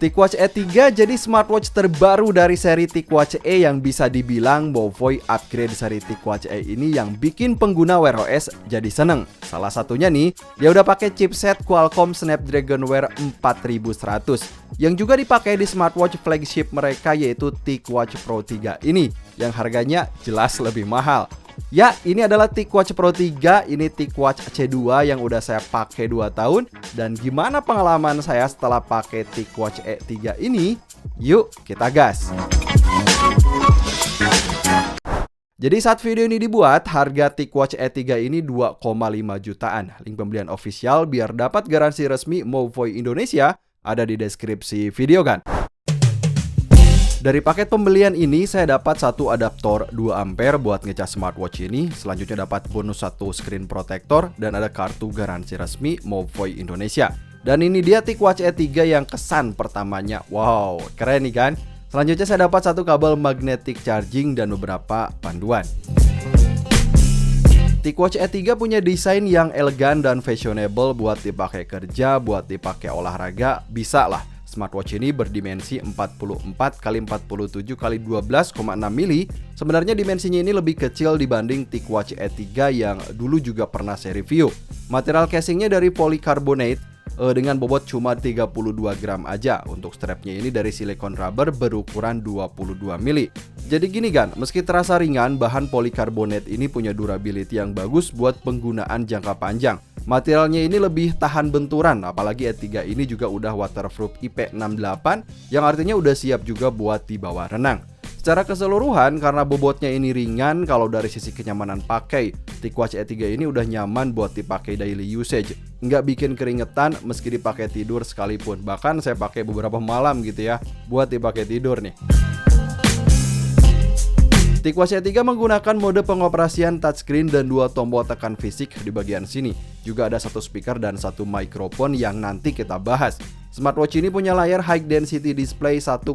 TicWatch E3 jadi smartwatch terbaru dari seri TicWatch E yang bisa dibilang Movoy upgrade seri TicWatch E ini yang bikin pengguna Wear OS jadi seneng. Salah satunya nih, dia udah pakai chipset Qualcomm Snapdragon Wear 4100 yang juga dipakai di smartwatch flagship mereka yaitu TicWatch Pro 3 ini yang harganya jelas lebih mahal. Ya, ini adalah TicWatch Pro 3, ini TicWatch C2 yang udah saya pakai 2 tahun. Dan gimana pengalaman saya setelah pakai TicWatch E3 ini? Yuk, kita gas! Jadi saat video ini dibuat, harga TicWatch E3 ini 2,5 jutaan. Link pembelian official biar dapat garansi resmi Movoy Indonesia ada di deskripsi video kan. Dari paket pembelian ini saya dapat satu adaptor 2 ampere buat ngecas smartwatch ini. Selanjutnya dapat bonus satu screen protector dan ada kartu garansi resmi Movoy Indonesia. Dan ini dia TicWatch E3 yang kesan pertamanya. Wow, keren nih kan? Selanjutnya saya dapat satu kabel magnetic charging dan beberapa panduan. TicWatch E3 punya desain yang elegan dan fashionable buat dipakai kerja, buat dipakai olahraga, bisa lah. Smartwatch ini berdimensi 44x47x12,6 mili. Sebenarnya dimensinya ini lebih kecil dibanding TicWatch E3 yang dulu juga pernah saya review. Material casingnya dari polycarbonate dengan bobot cuma 32 gram aja. Untuk strapnya ini dari silikon rubber berukuran 22 mili. Jadi gini kan, meski terasa ringan, bahan polycarbonate ini punya durability yang bagus buat penggunaan jangka panjang. Materialnya ini lebih tahan benturan, apalagi E3 ini juga udah waterproof IP68 yang artinya udah siap juga buat dibawa renang. Secara keseluruhan, karena bobotnya ini ringan, kalau dari sisi kenyamanan pakai, TicWatch E3 ini udah nyaman buat dipakai daily usage. Nggak bikin keringetan meski dipakai tidur sekalipun. Bahkan saya pakai beberapa malam gitu ya, buat dipakai tidur nih. TicWatch E3 menggunakan mode pengoperasian touchscreen dan 2 tombol tekan fisik di bagian sini. Juga ada satu speaker dan satu mikrofon yang nanti kita bahas. Smartwatch ini punya layar high density display 1,3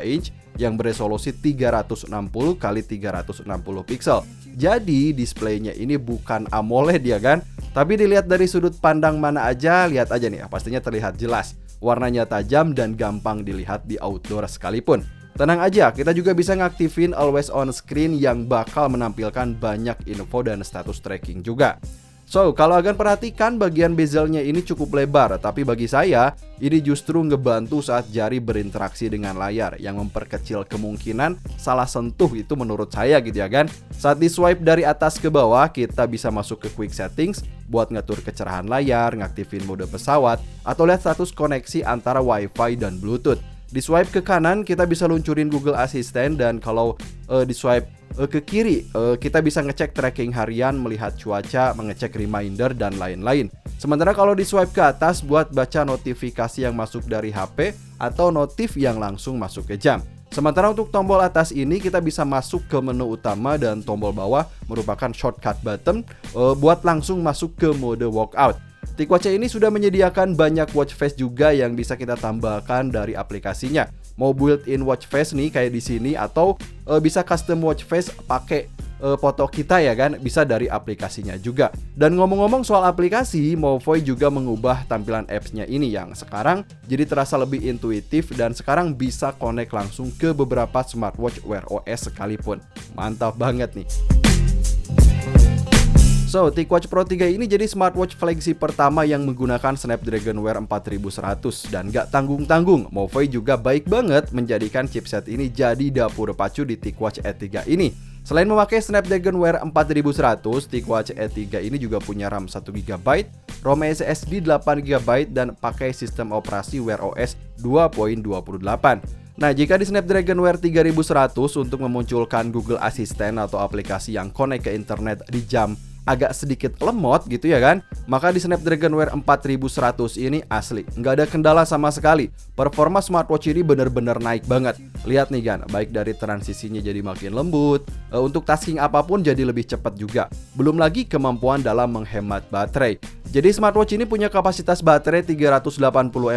inch yang beresolusi 360x360 pixel. Jadi displaynya ini bukan AMOLED ya kan? Tapi dilihat dari sudut pandang mana aja, lihat aja nih, pastinya terlihat jelas. Warnanya tajam dan gampang dilihat di outdoor sekalipun. Tenang aja, kita juga bisa ngaktifin always on screen yang bakal menampilkan banyak info dan status tracking juga. So, kalau agan perhatikan bagian bezelnya ini cukup lebar, tapi bagi saya ini justru ngebantu saat jari berinteraksi dengan layar yang memperkecil kemungkinan salah sentuh itu menurut saya gitu ya kan. Saat di swipe dari atas ke bawah, kita bisa masuk ke quick settings buat ngatur kecerahan layar, ngaktifin mode pesawat, atau lihat status koneksi antara wifi dan bluetooth. Di swipe ke kanan kita bisa luncurin Google Assistant dan kalau di swipe ke kiri kita bisa ngecek tracking harian, melihat cuaca, mengecek reminder dan lain-lain. Sementara kalau di swipe ke atas buat baca notifikasi yang masuk dari HP atau notif yang langsung masuk ke jam. Sementara untuk tombol atas ini kita bisa masuk ke menu utama dan tombol bawah merupakan shortcut button buat langsung masuk ke mode walkout. TicWatch ini sudah menyediakan banyak watch face juga yang bisa kita tambahkan dari aplikasinya. Mau built-in watch face nih kayak di sini atau bisa custom watch face pakai foto kita ya kan, bisa dari aplikasinya juga. Dan ngomong-ngomong soal aplikasi, Movoy juga mengubah tampilan apps-nya ini yang sekarang jadi terasa lebih intuitif dan sekarang bisa connect langsung ke beberapa smartwatch Wear OS sekalipun. Mantap banget nih. So, TicWatch Pro 3 ini jadi smartwatch flagship pertama yang menggunakan Snapdragon Wear 4100 dan gak tanggung-tanggung, Movoy juga baik banget menjadikan chipset ini jadi dapur pacu di TicWatch E3 ini. Selain memakai Snapdragon Wear 4100, TicWatch E3 ini juga punya RAM 1GB, ROM SSD 8GB dan pakai sistem operasi Wear OS 2.28. Nah, jika di Snapdragon Wear 3100 untuk memunculkan Google Assistant atau aplikasi yang connect ke internet di jam agak sedikit lemot gitu ya kan, maka di Snapdragon Wear 4100 ini asli nggak ada kendala sama sekali. Performa smartwatch ini bener-bener naik banget. Lihat nih kan, baik dari transisinya jadi makin lembut, untuk tasking apapun jadi lebih cepat juga. Belum lagi kemampuan dalam menghemat baterai. Jadi smartwatch ini punya kapasitas baterai 380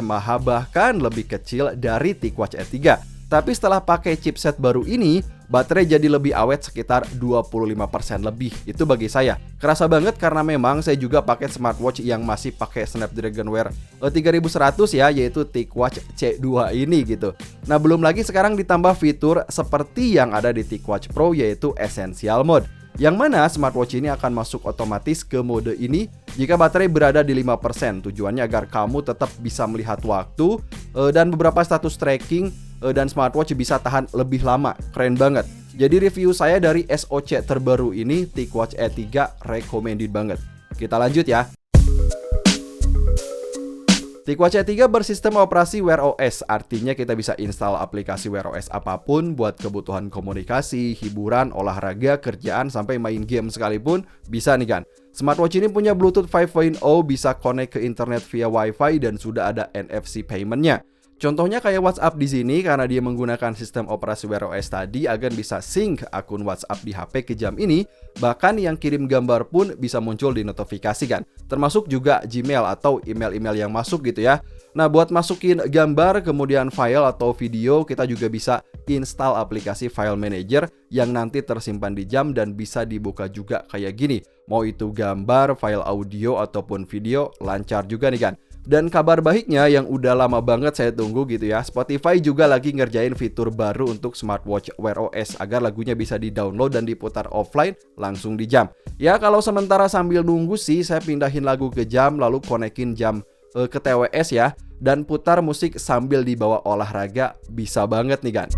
mAh, bahkan lebih kecil dari TicWatch E3. Tapi setelah pakai chipset baru ini, baterai jadi lebih awet sekitar 25% lebih. Itu bagi saya. Kerasa banget karena memang saya juga pakai smartwatch yang masih pakai Snapdragon Wear 3100 ya, yaitu TicWatch C2 ini gitu. Nah, belum lagi sekarang ditambah fitur seperti yang ada di TicWatch Pro, yaitu Essential Mode, yang mana smartwatch ini akan masuk otomatis ke mode ini jika baterai berada di 5%. Tujuannya agar kamu tetap bisa melihat waktu dan beberapa status tracking, dan smartwatch bisa tahan lebih lama. Keren banget. Jadi review saya dari SoC terbaru ini, TicWatch E3, recommended banget. Kita lanjut ya. TicWatch E3 bersistem operasi Wear OS, artinya kita bisa install aplikasi Wear OS apapun buat kebutuhan komunikasi, hiburan, olahraga, kerjaan, sampai main game sekalipun bisa nih kan. Smartwatch ini punya Bluetooth 5.0, bisa connect ke internet via Wi-Fi, dan sudah ada NFC payment-nya. Contohnya kayak WhatsApp di sini, karena dia menggunakan sistem operasi Wear OS tadi agar bisa sync akun WhatsApp di HP ke jam ini. Bahkan yang kirim gambar pun bisa muncul di notifikasi kan. Termasuk juga Gmail atau email-email yang masuk gitu ya. Nah, buat masukin gambar, kemudian file atau video, kita juga bisa install aplikasi File Manager yang nanti tersimpan di jam dan bisa dibuka juga kayak gini. Mau itu gambar, file audio ataupun video, lancar juga nih kan. Dan kabar baiknya yang udah lama banget saya tunggu gitu ya, Spotify juga lagi ngerjain fitur baru untuk smartwatch Wear OS agar lagunya bisa di-download dan diputar offline langsung di jam. Ya, kalau sementara sambil nunggu sih, saya pindahin lagu ke jam, lalu konekin jam ke TWS ya, dan putar musik sambil dibawa olahraga, bisa banget nih kan.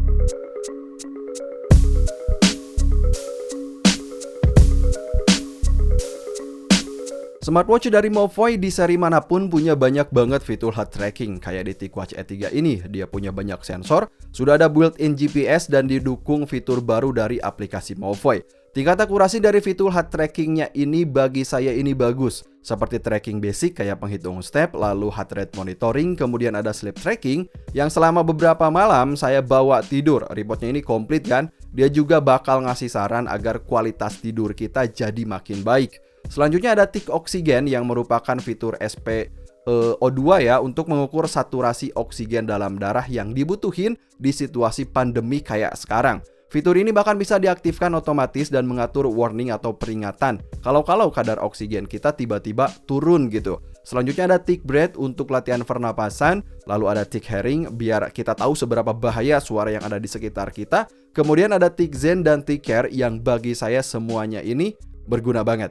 Smartwatch dari Movoy di seri manapun punya banyak banget fitur heart tracking. Kayak di TicWatch E3 ini, dia punya banyak sensor, sudah ada built-in GPS, dan didukung fitur baru dari aplikasi Movoy. Tingkat akurasi dari fitur heart trackingnya ini bagi saya ini bagus. Seperti tracking basic kayak penghitung step, lalu heart rate monitoring, kemudian ada sleep tracking yang selama beberapa malam saya bawa tidur. Reportnya ini komplit kan? Dia juga bakal ngasih saran agar kualitas tidur kita jadi makin baik. Selanjutnya ada Tick Oksigen yang merupakan fitur SpO2 ya, untuk mengukur saturasi oksigen dalam darah yang dibutuhin di situasi pandemi kayak sekarang. Fitur ini bahkan bisa diaktifkan otomatis dan mengatur warning atau peringatan kalau kadar oksigen kita tiba-tiba turun gitu. Selanjutnya ada Tick Breath untuk latihan pernapasan, lalu ada Tick Hearing biar kita tahu seberapa bahaya suara yang ada di sekitar kita. Kemudian ada Tick Zen dan Tick Care yang bagi saya semuanya ini berguna banget.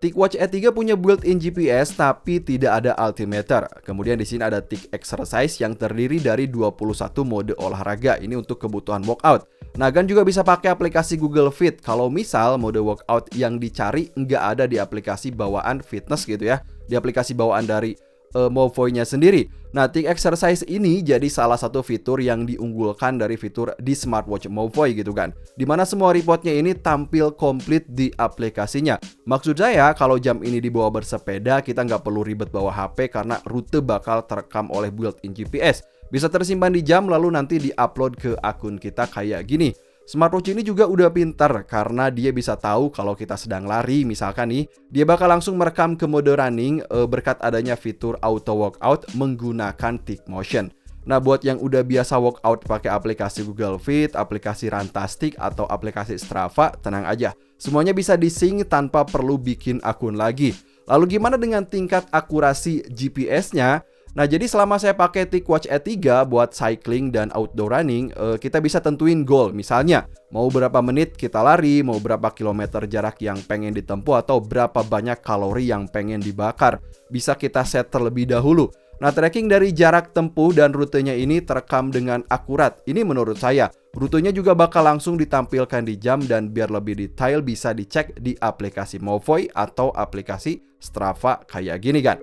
TicWatch E3 punya built-in GPS tapi tidak ada altimeter. Kemudian di sini ada Tick Exercise yang terdiri dari 21 mode olahraga. Ini untuk kebutuhan workout. Nah, kan juga bisa pakai aplikasi Google Fit kalau misal mode workout yang dicari nggak ada di aplikasi bawaan fitness gitu ya. Di aplikasi bawaan dari Movoy-nya sendiri. Nah, Tick Exercise ini jadi salah satu fitur yang diunggulkan dari fitur di smartwatch Movoy gitu kan, dimana semua reportnya ini tampil komplit di aplikasinya. Maksud saya, kalau jam ini dibawa bersepeda, kita nggak perlu ribet bawa HP karena rute bakal terekam oleh built-in GPS. Bisa tersimpan di jam lalu nanti di-upload ke akun kita kayak gini. Smartwatch ini juga udah pintar karena dia bisa tahu kalau kita sedang lari misalkan nih, dia bakal langsung merekam ke mode running berkat adanya fitur auto workout menggunakan Tick Motion. Nah, buat yang udah biasa workout pakai aplikasi Google Fit, aplikasi Runtastic atau aplikasi Strava, tenang aja, semuanya bisa di-sync tanpa perlu bikin akun lagi. Lalu gimana dengan tingkat akurasi GPS-nya? Nah, jadi selama saya pakai TicWatch E3 buat cycling dan outdoor running, kita bisa tentuin goal. Misalnya, mau berapa menit kita lari, mau berapa kilometer jarak yang pengen ditempuh, atau berapa banyak kalori yang pengen dibakar. Bisa kita set terlebih dahulu. Nah, tracking dari jarak tempuh dan rutenya ini terekam dengan akurat. Ini menurut saya. Rutenya juga bakal langsung ditampilkan di jam dan biar lebih detail bisa dicek di aplikasi Movoy atau aplikasi Strava kayak gini kan.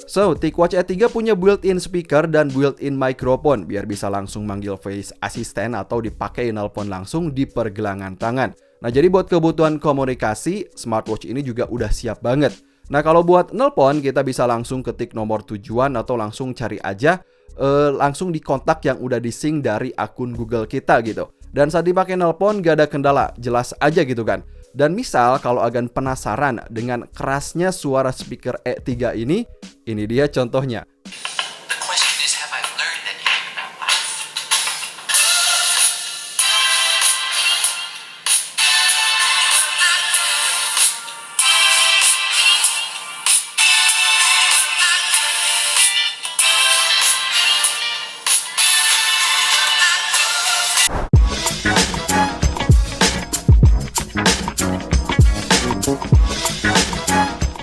So, TicWatch E3 punya built-in speaker dan built-in microphone biar bisa langsung manggil voice assistant atau dipakai nelpon langsung di pergelangan tangan. Nah, jadi buat kebutuhan komunikasi, smartwatch ini juga udah siap banget. Nah, kalau buat nelpon, kita bisa langsung ketik nomor tujuan atau langsung cari aja langsung di kontak yang udah di-sync dari akun Google kita gitu. Dan saat dipakai nelpon gak ada kendala, jelas aja gitu kan. Dan misal kalau agan penasaran dengan kerasnya suara speaker E3 ini, Ini dia contohnya. The question is, have I learned anything about life?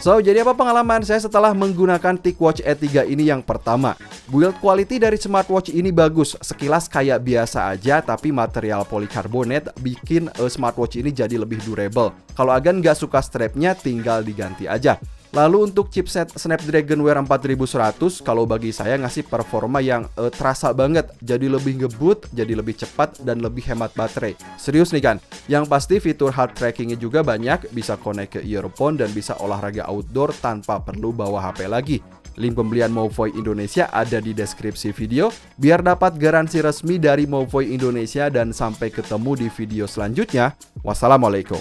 So, jadi apa pengalaman saya setelah menggunakan TicWatch E3 ini? Yang pertama, build quality dari smartwatch ini bagus. Sekilas kayak biasa aja, tapi material polikarbonat bikin smartwatch ini jadi lebih durable. Kalau Agan nggak suka strapnya, tinggal diganti aja. Lalu untuk chipset Snapdragon Wear 4100, kalau bagi saya ngasih performa yang terasa banget. Jadi lebih ngebut, jadi lebih cepat, dan lebih hemat baterai. Serius nih kan? Yang pasti fitur heart trackingnya juga banyak, bisa connect ke earphone dan bisa olahraga outdoor tanpa perlu bawa HP lagi. Link pembelian Mouvoy Indonesia ada di deskripsi video. Biar dapat garansi resmi dari Mouvoy Indonesia, dan sampai ketemu di video selanjutnya. Wassalamualaikum.